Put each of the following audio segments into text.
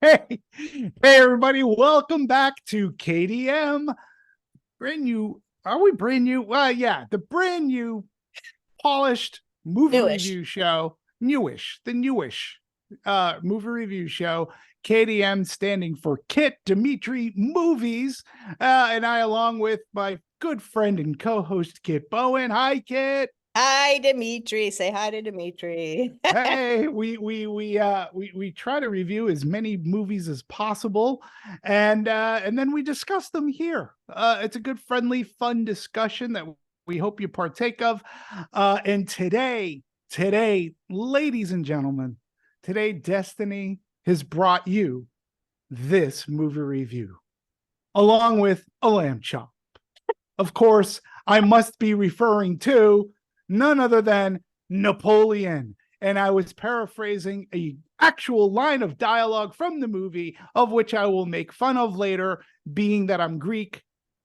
Hey, everybody, welcome back to KDM. Brand new. Are we brand new? Well, yeah, the brand new polished movie Newish. review show. The newish movie review show. KDM standing for Kit Dimitri Movies. And I, along with my good friend and co-host Kit Bowen. Hi, Kit. Hi, Dimitri. Say hi to Dimitri. Hey, we try to review as many movies as possible, and then we discuss them here. It's a good, friendly, fun discussion that we hope you partake of. And today, ladies and gentlemen, today Destiny has brought you this movie review, along with a lamb chop. Of course, I must be referring to none other than Napoleon. And I was paraphrasing a actual line of dialogue from the movie, of which I will make fun of later, being that I'm Greek.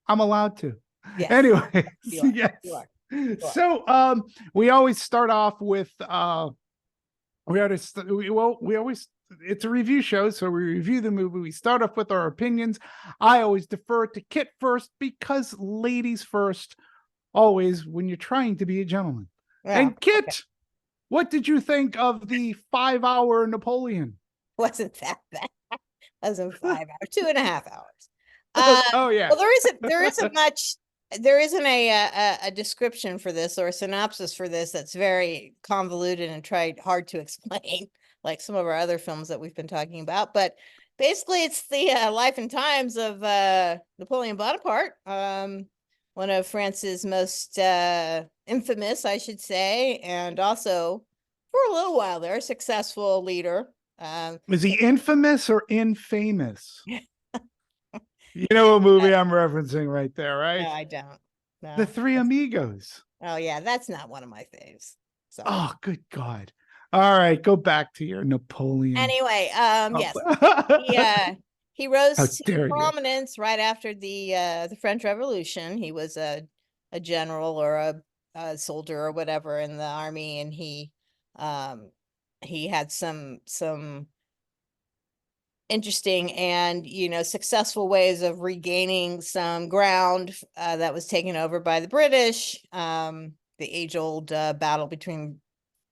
I'm allowed to. Yes, Anyways, you are. yes. You are. You are. So we always start off with we always it's a review show, so we review the movie. We start off with our opinions. I always defer to Kit first because ladies first, always when you're trying to be a gentleman. Yeah, And Kit, okay. what did you think of the 5 hour Napoleon? Wasn't that bad? Wasn't 5 hours, 2.5 hours. Oh yeah. Well, there isn't a description for this or a synopsis for this that's very convoluted and tried hard to explain, like some of our other films that we've been talking about. But basically, it's the life and times of Napoleon Bonaparte, one of France's most infamous, I should say, and also for a little while there, successful leader. Is he infamous or infamous? You know what movie I'm referencing right there, No, right? I don't. The No. Three Amigos. Oh yeah, that's not one of my faves. Sorry. Oh, good God. All right, go back to your Napoleon. Anyway, Oh. yes. He he rose How to dare you? prominence right after the French Revolution. He was a general or a soldier or whatever in the army, and he had some interesting and successful ways of regaining some ground that was taken over by the British. The age-old battle between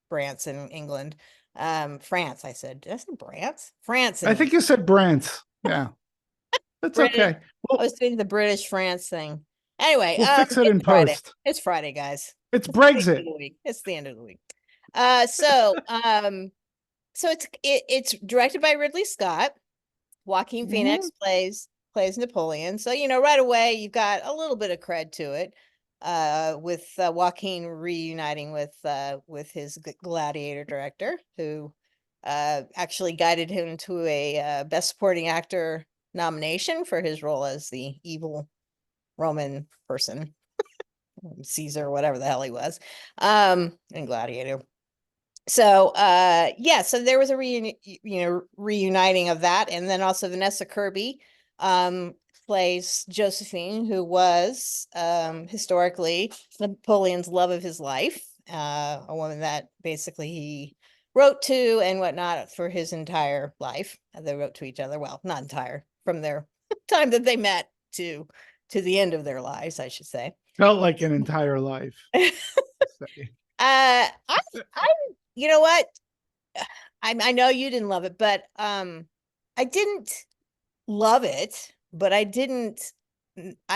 France and England. France, I said. Did I say France? France and I England. think you said Brant. Yeah, that's British. okay. I was doing the British France thing. Anyway, We'll fix it in it's Friday. post. It's Friday, guys. It's It's the end of Brexit. the week. It's the end of the week. So it's directed by Ridley Scott. Joaquin Mhm. Phoenix plays Napoleon. So, right away you've got a little bit of cred to it. With Joaquin reuniting with his Gladiator director, who actually guided him to a Best Supporting Actor nomination for his role as the evil Roman person, Caesar, whatever the hell he was, in Gladiator. So yeah, so there was a reuniting of that, and then also Vanessa Kirby plays Josephine, who was historically Napoleon's love of his life, a woman that basically he wrote to and whatnot for his entire life. They wrote to each other, well, not entire, from their time that they met to the end of their lives, I should say. Felt like an entire life. I you know what? I know you didn't love it, but I didn't love it, but I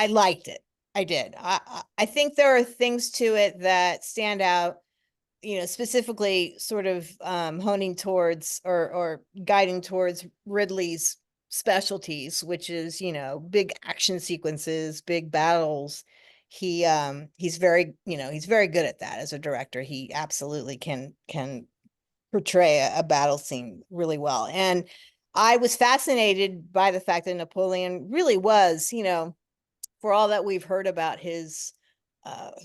liked it. I did. I think there are things to it that stand out, specifically sort of honing towards or guiding towards Ridley's specialties, which is, big action sequences, big battles. He's very, he's very good at that as a director. He absolutely can portray a battle scene really well. And I was fascinated by the fact that Napoleon really was, for all that we've heard about his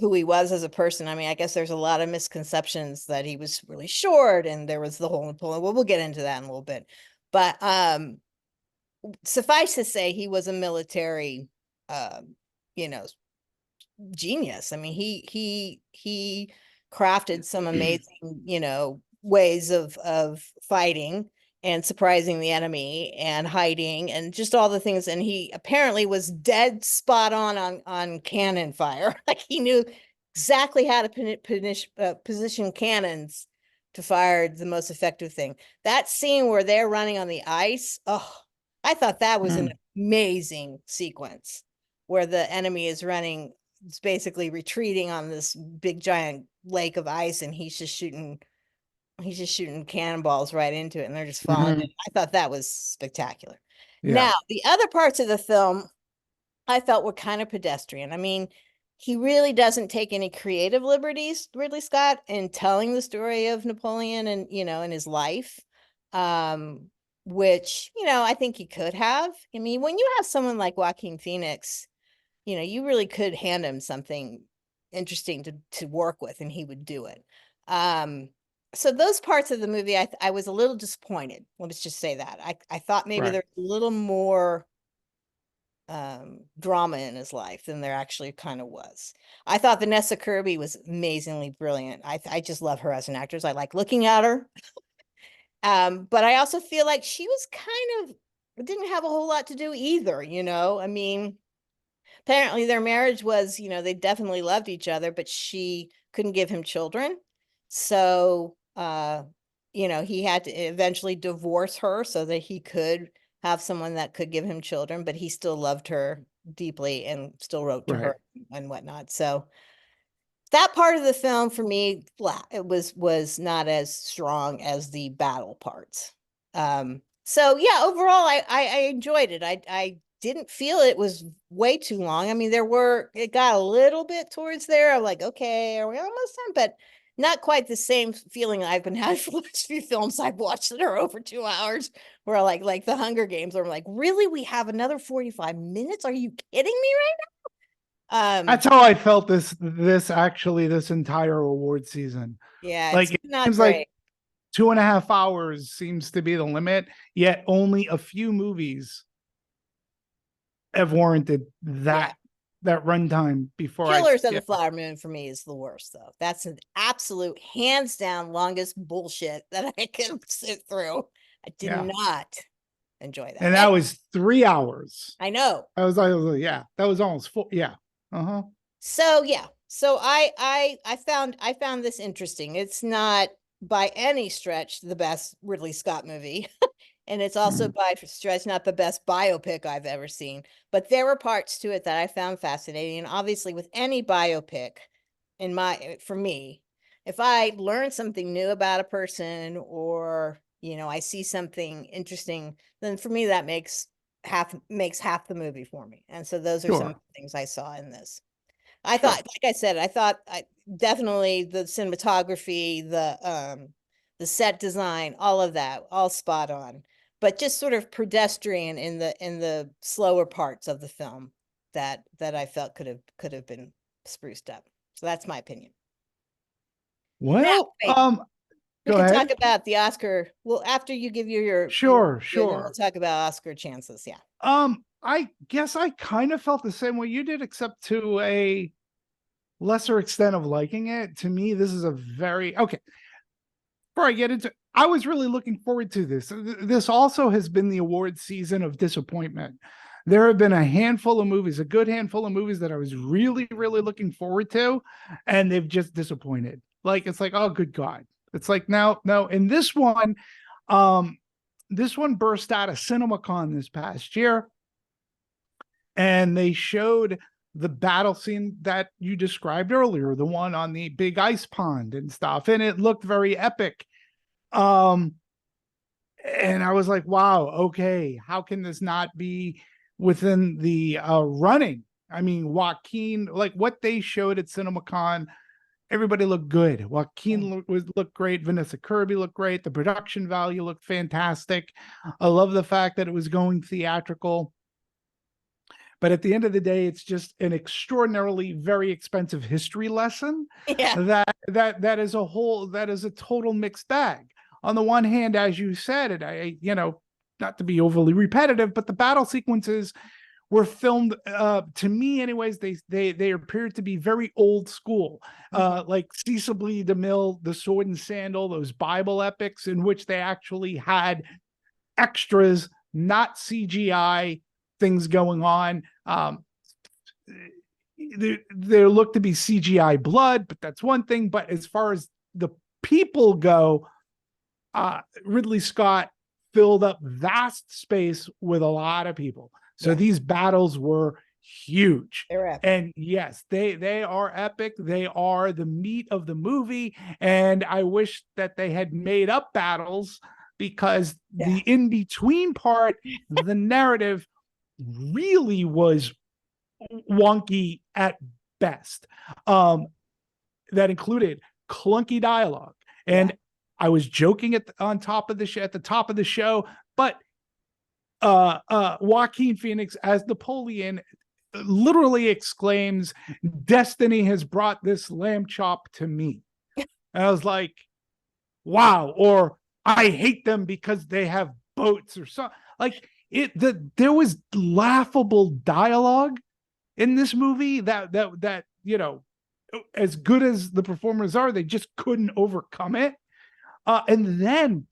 who he was as a person. I mean, I guess there's a lot of misconceptions that he was really short, and there was the whole Napoleon. Well, we'll get into that in a little bit. But suffice to say, he was a military, you know, genius. I mean, he crafted some amazing, ways of fighting, and surprising the enemy and hiding and just all the things. And he apparently was dead spot on cannon fire. Like he knew exactly how to position cannons to fire the most effective thing. That scene where they're running on the ice, oh, I thought that was an amazing sequence where the enemy is running, it's basically retreating on this big giant lake of ice, and he's just shooting cannonballs right into it, and they're just falling. I thought that was spectacular. Yeah. Now, the other parts of the film I felt were kind of pedestrian. I mean, he really doesn't take any creative liberties, Ridley Scott, in telling the story of Napoleon and, in his life. Which, I think he could have. I mean, when you have someone like Joaquin Phoenix, you really could hand him something interesting to work with, and he would do it. So those parts of the movie, I was a little disappointed. Let's just say that. I thought maybe there's a little more drama in his life than there actually kind of was. I thought Vanessa Kirby was amazingly brilliant. I just love her as an actress. I like looking at her. But I also feel like she was kind of didn't have a whole lot to do either, I mean, apparently their marriage was, they definitely loved each other, but she couldn't give him children. So, he had to eventually divorce her so that he could have someone that could give him children, but he still loved her deeply and still wrote to her and whatnot. So that part of the film for me, it was not as strong as the battle parts. So yeah, overall, I enjoyed it. I didn't feel it was way too long. I mean, it got a little bit towards there. I'm like, okay, are we almost done? But not quite the same feeling I've been having for the last few films I've watched that are over 2 hours, where like the Hunger Games, where I'm like, really, we have another 45 minutes? Are you kidding me right now? That's how I felt this entire award season. Yeah, Like it's it not seems great. like 2.5 hours seems to be the limit, yet only a few movies have warranted that runtime before Killers of the Flower Moon for me is the worst, though. That's an absolute hands down longest bullshit that I can sit through. I did not enjoy that. And that was 3 hours. I know. I was like, yeah, that was almost 4. Yeah. So yeah. So I found this interesting. It's not by any stretch the best Ridley Scott movie. And it's also by stretch not the best biopic I've ever seen. But there were parts to it that I found fascinating. And obviously, with any biopic, for me, if I learn something new about a person, or I see something interesting, then for me that makes half the movie for me. And so those are some of the things I saw in this. I thought, like I said, definitely the cinematography, the set design, all of that, all spot on, but just sort of pedestrian in the slower parts of the film that I felt could have been spruced up. So that's my opinion. Well, we go can ahead. talk about the Oscar. Well, after you give your sure. then we'll talk about Oscar chances. Yeah. I guess I kind of felt the same way you did, except to a lesser extent of liking it. To me, this is a very okay. Before I get into, I was really looking forward to this. This also has been the award season of disappointment. There have been a handful of movies, a good handful of movies that I was really, really looking forward to, and they've just disappointed. Like it's like, oh, good God. It's like no. And this one burst out of CinemaCon this past year, and they showed the battle scene that you described earlier, the one on the big ice pond and stuff, and it looked very epic. And I was like, wow, okay, how can this not be within the running? I mean, Joaquin, like what they showed at CinemaCon, everybody looked good. Joaquin looked great. Vanessa Kirby looked great. The production value looked fantastic. I love the fact that it was going theatrical. But at the end of the day, it's just an extraordinarily very expensive history lesson. Yeah. That is a total mixed bag. On the one hand, as you said, and not to be overly repetitive, but the battle sequences were filmed, to me anyways, they appeared to be very old school, like Cecil B. DeMille, The Sword and Sandal, those Bible epics in which they actually had extras, not CGI things going on. There look to be CGI blood, but that's one thing. But as far as the people go, Ridley Scott filled up vast space with a lot of people. So these battles were huge. They're epic. And yes, they are epic. They are the meat of the movie. And I wish that they had made up battles, because the in-between part, the narrative really was wonky at best. That included clunky dialogue. And I was joking at the top of the show, but Joaquin Phoenix as Napoleon literally exclaims, "Destiny has brought this lamb chop to me." And I was like, wow. Or, "I hate them because they have boats," or something. Like, there was laughable dialogue in this movie that you know, as good as the performers are, they just couldn't overcome it. And then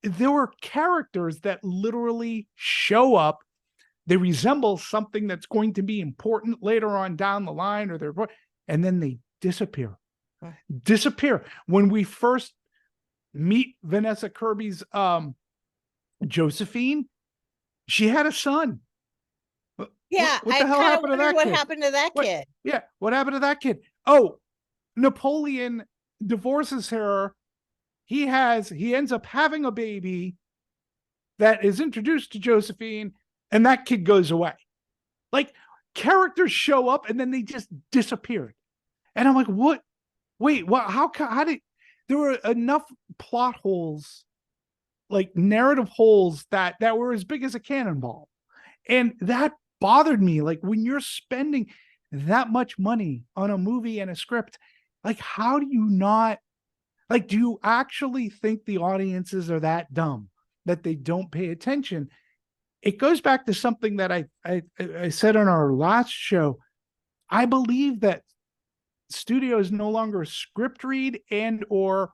there were characters that literally show up. They resemble something that's going to be important later on down the line, and then they disappear. When we first meet Vanessa Kirby's Josephine, she had a son. Yeah, what the hell happened to that what kid? happened to that kid? Yeah, what happened to that kid? Oh, Napoleon divorces her. He ends up having a baby that is introduced to Josephine, and that kid goes away. Like, characters show up and then they just disappeared. And I'm like, what? Wait, what? How did there were enough plot holes, like narrative holes that were as big as a cannonball. And that bothered me. Like, when you're spending that much money on a movie and a script, like, how do you not, like, do you actually think the audiences are that dumb that they don't pay attention? It goes back to something that I said on our last show. I believe that studios no longer script read and or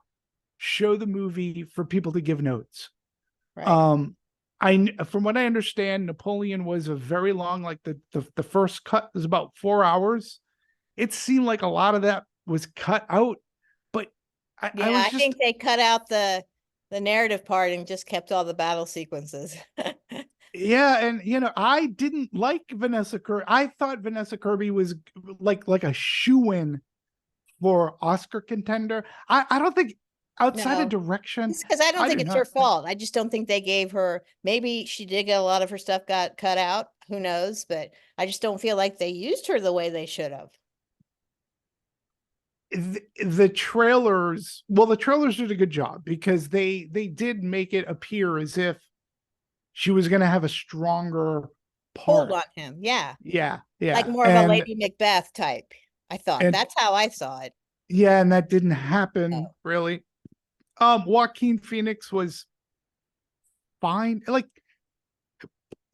show the movie for people to give notes. Right. From what I understand, Napoleon was a very long, like the first cut was about 4 hours. It seemed like a lot of that was cut out, but I think they cut out the narrative part and just kept all the battle sequences. Yeah, and I didn't like Vanessa Kirby. I thought Vanessa Kirby was like a shoo-in for Oscar contender. I don't think, outside of direction, because I don't think it's her think... fault. I just don't think they gave her. Maybe she did get a lot of her stuff got cut out. Who knows? But I just don't feel like they used her the way they should have. The trailers did a good job, because they did make it appear as if she was going to have a stronger part. Hold on him. Yeah. Like more of a Lady Macbeth type. I thought that's how I saw it. Yeah, and that didn't happen really. Joaquin Phoenix was fine. Like,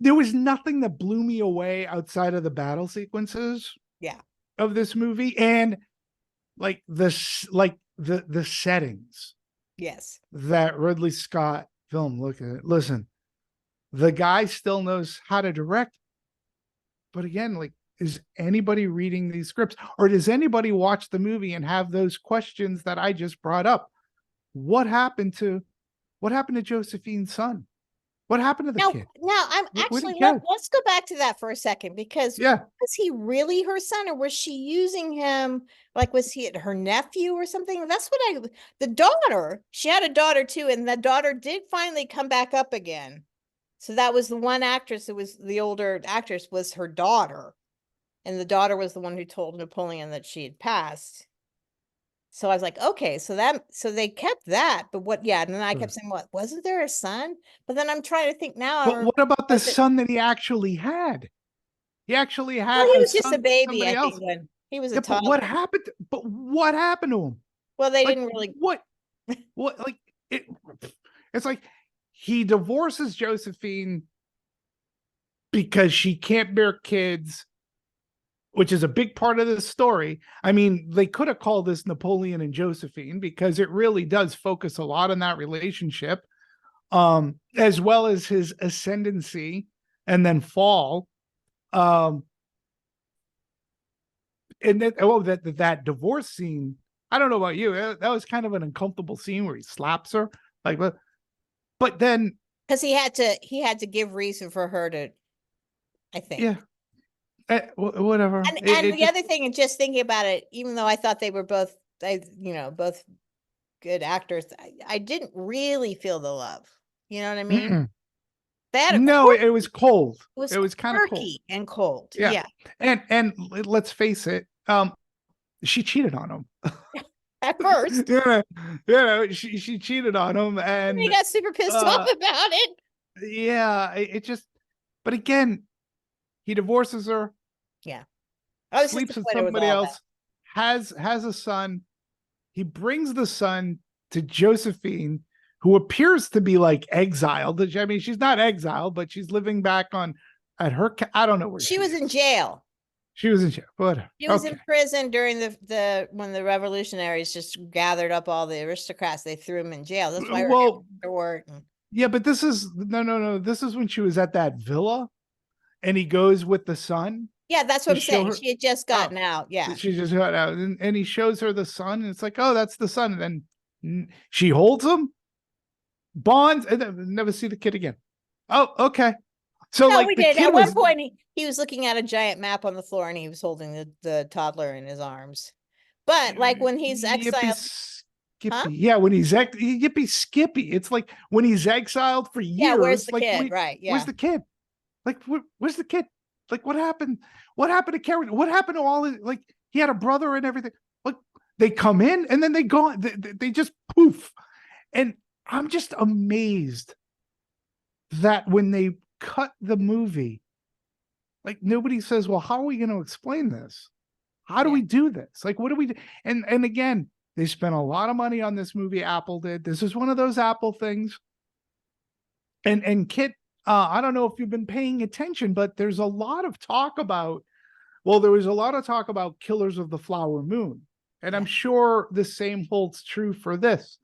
there was nothing that blew me away outside of the battle sequences of this movie, and like the settings that Ridley Scott filmed. Look at it. Listen, the guy still knows how to direct, but again, like, is anybody reading these scripts, or does anybody watch the movie and have those questions that I just brought up? What happened to Josephine's son? What happened to the kid? Now I'm actually, let's go back to that for a second, because was he really her son, or was she using him? Like, was he her nephew or something? That's what the daughter, she had a daughter too, and the daughter did finally come back up again. So that was the one actress, it was the older actress, was her daughter. And the daughter was the one who told Napoleon that she had passed. So I was like, okay, so they kept that, but what? Yeah, and then I kept saying, what, wasn't there a son? But then I'm trying to think now. But what about the son that he actually had? He actually had. Well, he was just a baby, I think, when he was a toddler. But what happened to him? Well, they didn't really. What? Like, it's like he divorces Josephine because she can't bear kids, which is a big part of this story. I mean, they could have called this Napoleon and Josephine, because it really does focus a lot on that relationship. as well as his ascendancy and then fall. Um, and then, that divorce scene, I don't know about you, that was kind of an uncomfortable scene where he slaps her, like, but then Because he had to give reason for her to, I think. yeah, whatever. And the other thing, and just thinking about it, even though I thought they were both, both good actors, I didn't really feel the love. You know what I mean? They had no, it was cold. was It was kind of cold. quirky and cold. Yeah. Yeah. And let's face it, she cheated on him. At first. She cheated on him, and he got super pissed off about it. Yeah, it just, but again, he divorces her. Yeah. I was sleeps with disappointed with somebody all else, has a son. He brings the son to Josephine, who appears to be like exiled. I mean, she's not exiled, but she's living back at her. I don't know where she was is. in jail. She was in jail. Whatever. She was in prison during the when the revolutionaries just gathered up all the aristocrats. They threw them in jail. That's why her work. Yeah, but this is no. This is when she was at that villa, and he goes with the son. Yeah, that's what I'm saying. She had just gotten out. Yeah, she just got out, and he shows her the son, and it's like, oh, that's the son. And then she holds him, bonds, and then never see the kid again. Oh, okay. So no, like we did. At one point, he was looking at a giant map on the floor, and he was holding the toddler in his arms. But like when he's exiled, Skippy. Yeah, when he's yippee Skippy. It's like when he's exiled for years. Yeah, where's the like, kid? Right. Yeah. Where's the kid? Like, where's the kid? Like, what happened? What happened to Karen? What happened to all his, like, he had a brother and everything. Like, they come in and then they go, they just poof. And I'm just amazed that when they cut the movie, like, nobody says, well, how are we going to explain this? How do we do this? Like, what do we do? And again, they spent a lot of money on this movie. Apple did. This is one of those Apple things. And Kit, I don't know if you've been paying attention, but there's a lot of talk about, there was a lot of talk about Killers of the Flower Moon. And I'm sure the same holds true for this.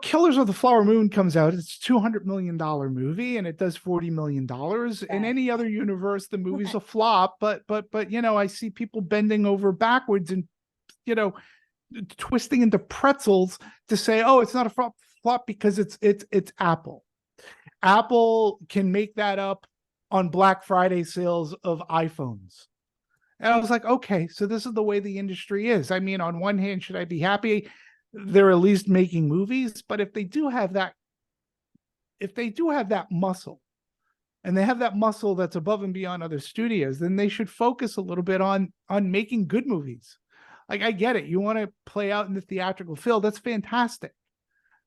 Killers of the Flower Moon comes out, it's a $200 million movie, and it does $40 million. In any other universe, the movie's a flop, but I see people bending over backwards and, twisting into pretzels to say, oh, it's not a flop because it's Apple. Apple can make that up on Black Friday sales of iPhones. And I was like, okay, so this is the way the industry is. I mean, on one hand, should I be happy they're at least making movies? But if they do have that muscle, and they have that muscle that's above and beyond other studios, then they should focus a little bit on making good movies. Like, I get it. You want to play out in the theatrical field. That's fantastic.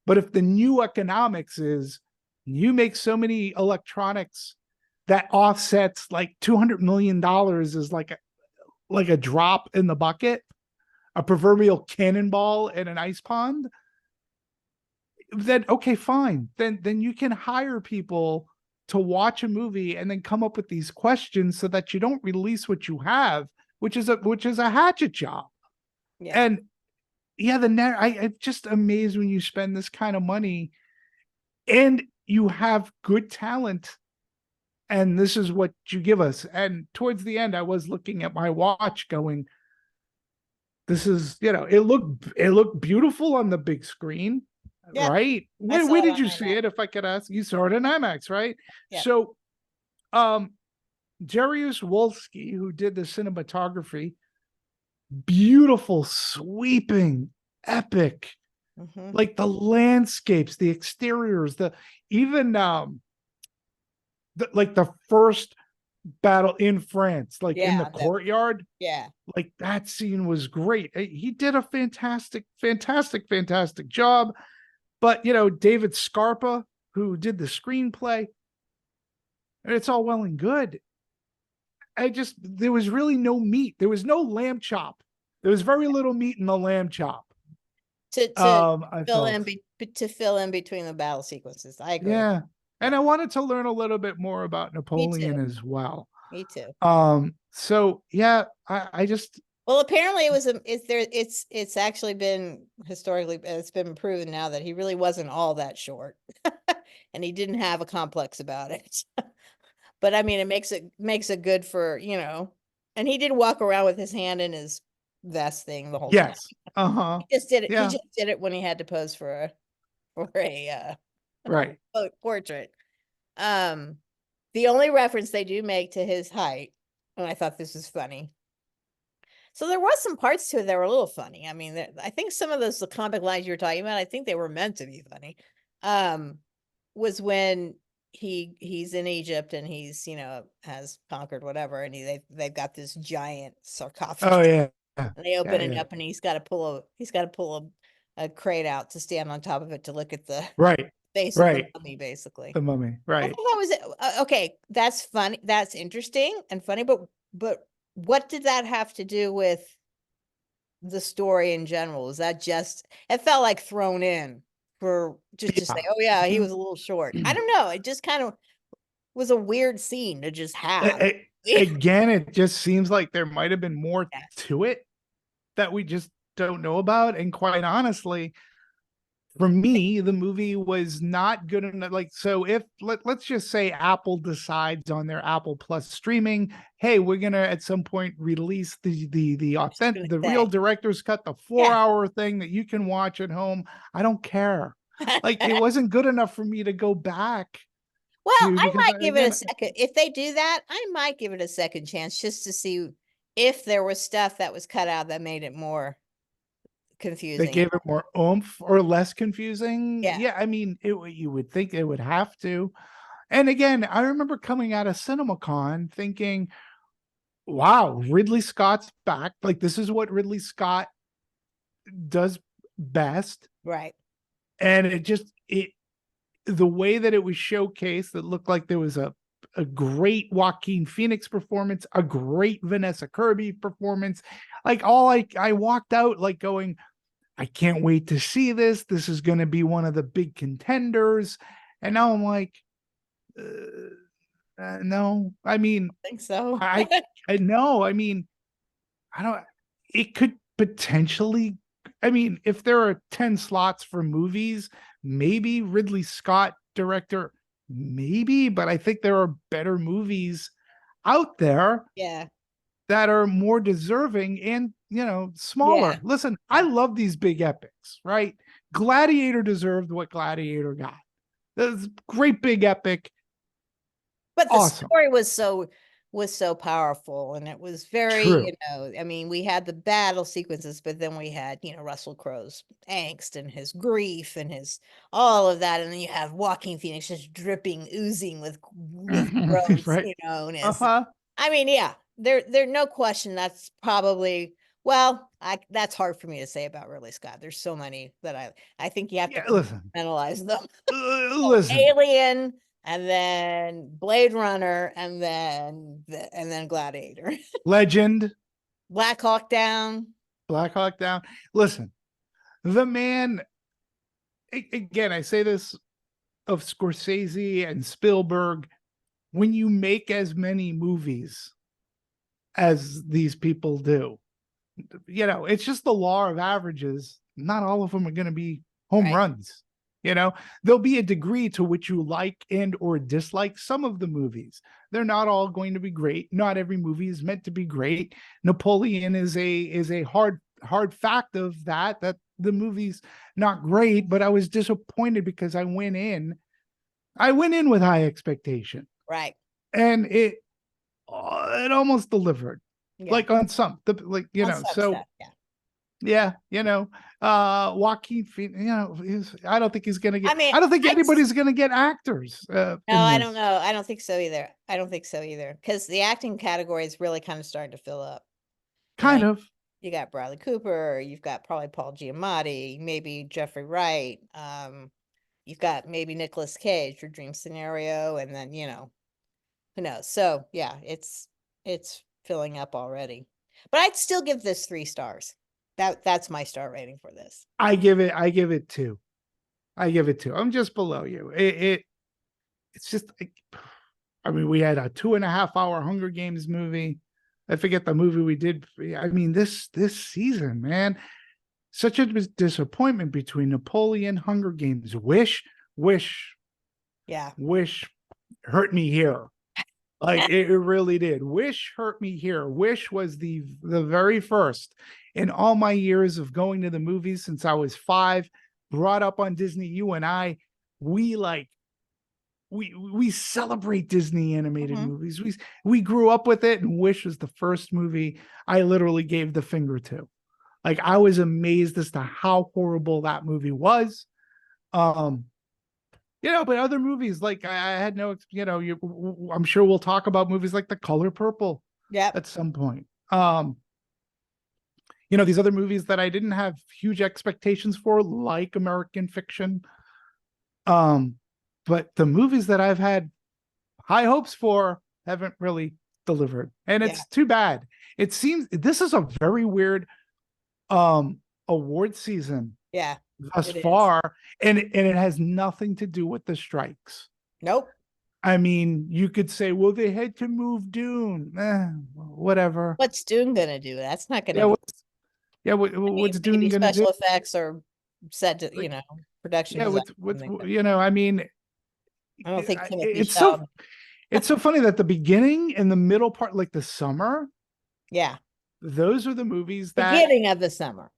But if the new economics is you make so many electronics that offsets like $200 million is like a drop in the bucket, a proverbial cannonball in an ice pond, then okay, fine. Then you can hire people to watch a movie and then come up with these questions so that you don't release what you have, which is a hatchet job. Yeah. And yeah, I'm just amazed when you spend this kind of money and you have good talent, and this is what you give us. And towards the end, I was looking at my watch going, this is, it looked beautiful on the big screen, right? Where did you see it? If I could ask, you saw it in IMAX, right? Yeah. So, Dariusz Wolski, who did the cinematography, beautiful, sweeping, epic, like the landscapes, the exteriors, even the first battle in France, like in the courtyard. Yeah. Like that scene was great. He did a fantastic job. But, David Scarpa, who did the screenplay, it's all well and good. There was really no meat. There was no lamb chop. There was very little meat in the lamb chop. To fill in between the battle sequences. I agree. Yeah. And I wanted to learn a little bit more about Napoleon as well. Me too. So yeah, well, Well, apparently it was it's actually been historically, it's been proven now that he really wasn't all that short. And he didn't have a complex about it. But I mean, it makes it good for, and he did walk around with his hand in his vest thing the whole time. Yes. Uh-huh. He just did it. He Yeah. just did it when he had to pose for a Right. portrait. The only reference they do make to his height, and I thought this was funny. So there was some parts to it that were a little funny. I mean, I think some of the comic lines you were talking about, I think they were meant to be funny. Was when he's in Egypt and he's, has conquered whatever, and they've got this giant sarcophagus. Oh yeah. And they open Yeah, it yeah. up, and he's got to pull a crate out to stand on top of it to look at the Right. face of the Right. mummy, basically. The mummy. I Right. thought that was okay. That's funny. That's interesting and funny, but what did that have to do with the story in general? Is that just, it felt like thrown in for just to say, Yeah. oh yeah, he was a little short. I don't know. It just kind of was a weird scene to just have. Again, it just seems like there might have been more Yeah. to it that we just don't know about. And quite honestly, for me, the movie was not good enough. Like, so if let's just say Apple decides on their Apple Plus streaming, hey, we're gonna at some point release the authentic, the real director's cut, the 4-hour thing that you can watch at home. I don't care. Like, it wasn't good enough for me to go back. Well, I Because might give it again, a second. If they do that, I might give it a second chance just to see if there was stuff that was cut out that made it more they confusing. gave it more oomph or less confusing. Yeah. Yeah, I mean, you would think it would have to. And again, I remember coming out of CinemaCon thinking, wow, Ridley Scott's back. Like, this is what Ridley Scott does best. Right. And the way that it was showcased, it looked like there was a great Joaquin Phoenix performance, a great Vanessa Kirby performance. Like, I walked out like going, I can't wait to see this. This is going to be one of the big contenders. And now I'm like, no. I mean, I think so. I know. I mean, I don't. It could potentially. I mean, if there are 10 slots for movies, maybe Ridley Scott director, maybe. But I think there are better movies out there. Yeah. That are more deserving and, smaller. Yeah. Listen, I love these big epics, right? Gladiator deserved what Gladiator got. This great big epic. But the Awesome. story was so powerful, and it was very, True. I mean, we had the battle sequences, but then we had, Russell Crowe's angst and his grief and his all of that, and then you have Joaquin Phoenix just dripping, oozing with growth, Right. and I mean, yeah, there no question that's probably, well, that's hard for me to say about Ridley Scott. There's so many that I think you have to compartmentalize them. Listen. Alien, and then Blade Runner, and then Gladiator. Legend. Black Hawk Down. Listen, the man, again, I say this of Scorsese and Spielberg, when you make as many movies as these people do, it's just the law of averages. Not all of them are going to be home runs. There'll be a degree to which you like and or dislike some of the movies. They're not all going to be great. Not every movie is meant to be great. Napoleon is a hard fact of that the movie's not great, but I was disappointed because I went in with high expectation. Right. And it almost delivered. Yeah. Like on some, so stuff, Joaquin Phoenix, I don't think he's gonna get. I mean, I don't think anybody's gonna get actors. No, I don't know. I don't think so either. Because the acting category is really kind of starting to fill up. Kind of. You got Bradley Cooper. You've got probably Paul Giamatti. Maybe Jeffrey Wright. You've got maybe Nicolas Cage for Dream Scenario, and then who knows. So yeah, it's filling up already. But I'd still give this 3 stars. That's my star rating for this. I give it 2. I'm just below you. It's just like, I mean, we had a 2.5-hour Hunger Games movie. I forget the movie we did. I mean, this season, man, such a disappointment between Napoleon, Hunger Games, Wish, Yeah. Wish hurt me here. Like it really did. Wish hurt me here. Wish was the very first in all my years of going to the movies since I was 5, brought up on Disney. You and I, we like we celebrate Disney animated Mhm. movies. We grew up with it, and Wish was the first movie I literally gave the finger to. Like I was amazed as to how horrible that movie was. Um, but other movies like I had no, I'm sure we'll talk about movies like The Color Purple Yep. at some point. These other movies that I didn't have huge expectations for, like American Fiction. But the movies that I've had high hopes for haven't really delivered. And Yeah. it's too bad. It seems this is a very weird award season Yeah. thus It is. far, and it has nothing to do with the strikes. Nope. I mean, you could say, well, they had to move Dune. Whatever. What's Dune gonna do? That's not Yeah, gonna. what's Dune Maybe gonna do? special effects or set to, Like, production yeah, design. what's Something like that. I mean, I don't think Timothy it's so Chalamet. it's so funny that the beginning and the middle part, like the summer, Yeah. those are the movies that, Beginning of the summer.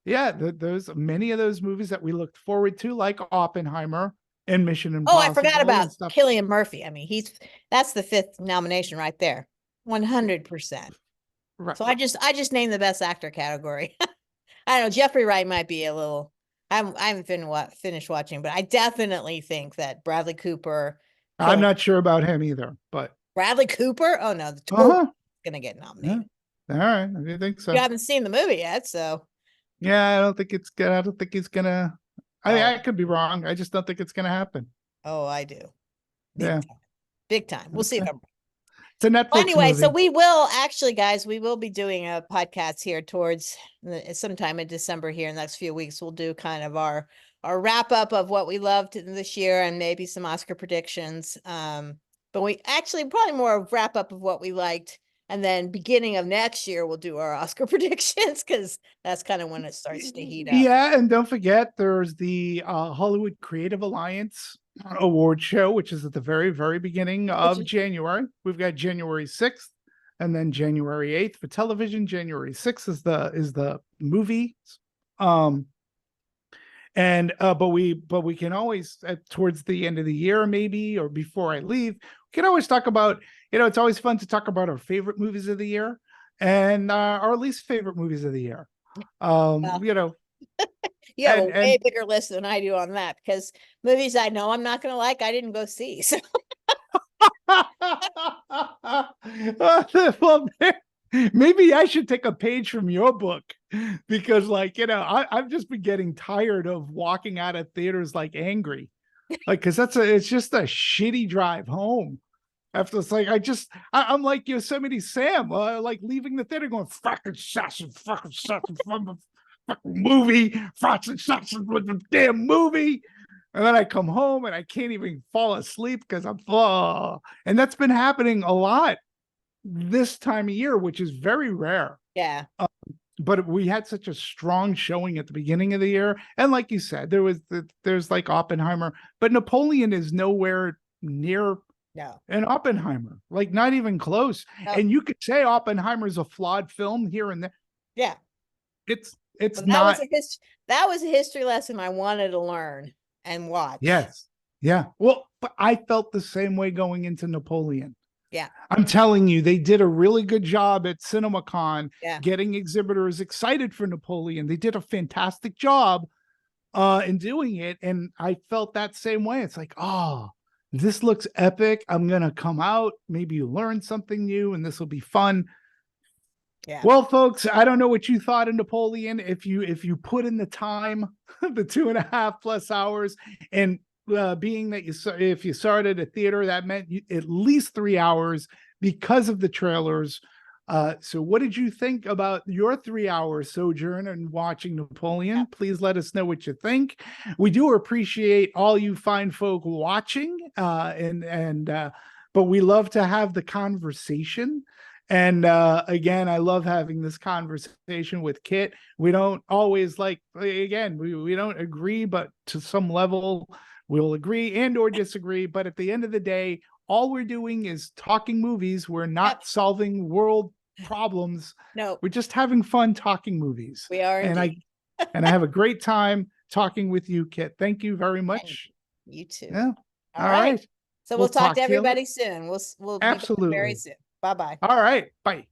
yeah, those many of those movies that we looked forward to, like Oppenheimer and Mission Oh, I forgot Impossible about and stuff. Cillian Murphy. I mean, that's the 5th nomination right there. 100%. Right. So I just named the best actor category. I don't know. Jeffrey Wright might be a little. I haven't finished watching, but I definitely think that Bradley Cooper. I'm not sure about him either, but Bradley Cooper. Oh no, the total gonna get nominated. Yeah. All right, I think so. You haven't seen the movie yet, so yeah, I don't think it's gonna. I don't think he's gonna. I oh, could be wrong. I just don't think it's gonna happen. oh, I do. Big Yeah, time. Big time. We'll see. it's a Netflix Well, anyway, movie. so we will actually, guys, we will be doing a podcast here towards sometime in December here in the next few weeks. We'll do kind of our wrap up of what we loved this year and maybe some Oscar predictions. But we actually probably more of wrap up of what we liked. And then beginning of next year, we'll do our Oscar predictions because that's kind of when it starts to heat up. Yeah, and don't forget, there's the Hollywood Creative Alliance award show, which is at the very, very beginning of January. We've got January 6th and then January 8th for television. January 6th is the movie. But we can always towards the end of the year, maybe, or before I leave, we can always talk about, it's always fun to talk about our favorite movies of the year and our least favorite movies of the year. You have a way bigger list than I do on that because movies I know I'm not going to like, I didn't go see. So. Well, maybe I should take a page from your book because, I've just been getting tired of walking out of theaters angry, because it's just a shitty drive home. After it's I'm like Yosemite Sam, leaving the theater going fucking fucking movie, fucking with the damn movie. And then I come home and I can't even fall asleep because and that's been happening a lot this time of year, which is very rare. Yeah. But we had such a strong showing at the beginning of the year. And like you said, there's like Oppenheimer, but Napoleon is nowhere near an Oppenheimer, not even close. No. And you could say Oppenheimer's a flawed film here and there. Yeah. It's not. That was a history lesson I wanted to learn and watch. Yes. Yeah. Well, but I felt the same way going into Napoleon. Yeah. I'm telling you, they did a really good job at CinemaCon getting exhibitors excited for Napoleon. They did a fantastic job in doing it. And I felt that same way. It's like, this looks epic. I'm going to come out, maybe learn something new, and this will be fun. Yeah. Well, folks, I don't know what you thought of Napoleon. If you put in the time, the 2.5+ hours, and being that if you started at a theater, that meant at least 3 hours because of the trailers. So what did you think about your 3-hour sojourn and watching Napoleon? Please let us know what you think. We do appreciate all you fine folk watching, but we love to have the conversation. And again, I love having this conversation with Kit. We don't always again, we don't agree, but to some level we'll agree and or disagree. But at the end of the day, all we're doing is talking movies. We're not solving world problems. No, we're just having fun talking movies. we are And indeed. I have a great time talking with you, Kit. Thank you very much. You too. Yeah. All right. So we'll talk to you later. everybody soon. We'll be back very Absolutely. soon. Bye-bye. All right. Bye.